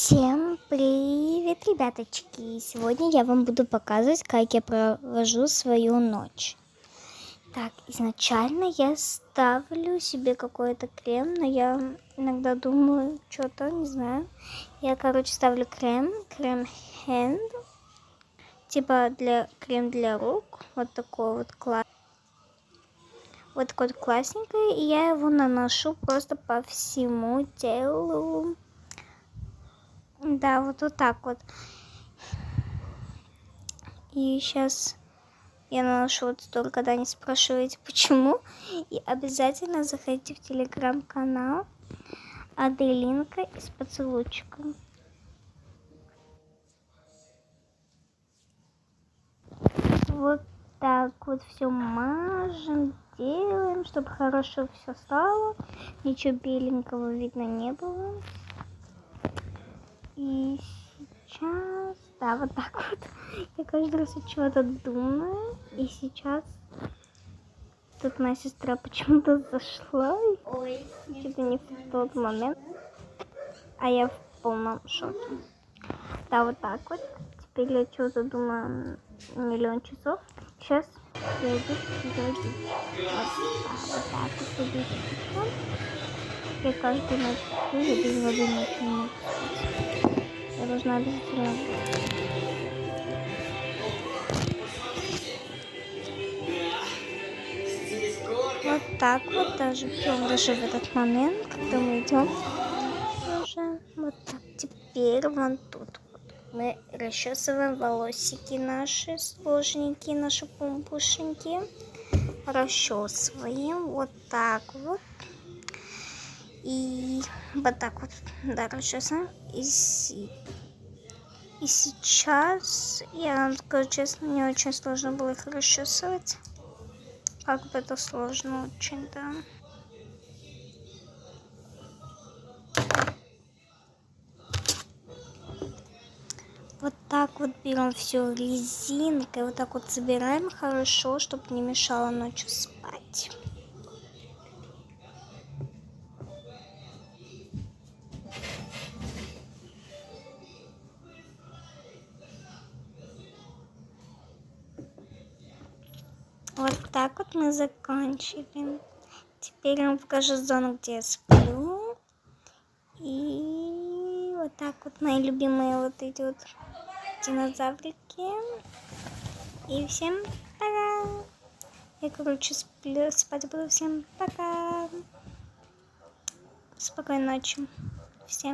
Всем привет, ребяточки! Сегодня я вам буду показывать, как я провожу свою ночь. Так, изначально я ставлю себе какой-то крем, но я иногда думаю, что-то, не знаю. Я, ставлю крем Hand, типа крем для рук, вот такой вот классный. Вот такой вот классненький, и я его наношу просто по всему телу. Да, вот так вот. И сейчас я наношу вот столько, когда не спрашиваете почему. И обязательно заходите в телеграм-канал Аделинка и с поцелуйчиком. Вот так вот все мажем, делаем, чтобы хорошо все стало. Ничего беленького видно не было. И сейчас, да, вот так вот. Я каждый раз от чего-то думаю. И сейчас тут моя сестра почему-то зашла. Ой, что-то не в тот момент. А я в полном шоке. Да, вот так вот. Теперь я что-то думаю миллион часов. Сейчас я иду водички. Вот так вот водички. Я каждую ночь пью, я без воды ночью не могу спать. Я должна обязательно. Вот так вот даже пьем даже в этот момент, когда мы идем. Уже вот так. Теперь вон тут вот мы расчесываем волосики наши сложненькие, наши пумпушеньки. Расчесываем вот так вот. И вот так вот, да, расчесываем. И сейчас, я вам скажу честно, мне очень сложно было их расчесывать. Как бы это сложно очень, да. Вот так вот берем все резинкой, вот так вот собираем хорошо, чтобы не мешало ночью спать. Вот так вот мы заканчиваем. Теперь я вам покажу зону, где я сплю. И вот так вот мои любимые вот эти вот динозаврики. И всем пока. Я, сплю, спать буду. Всем пока. Спокойной ночи. Всем.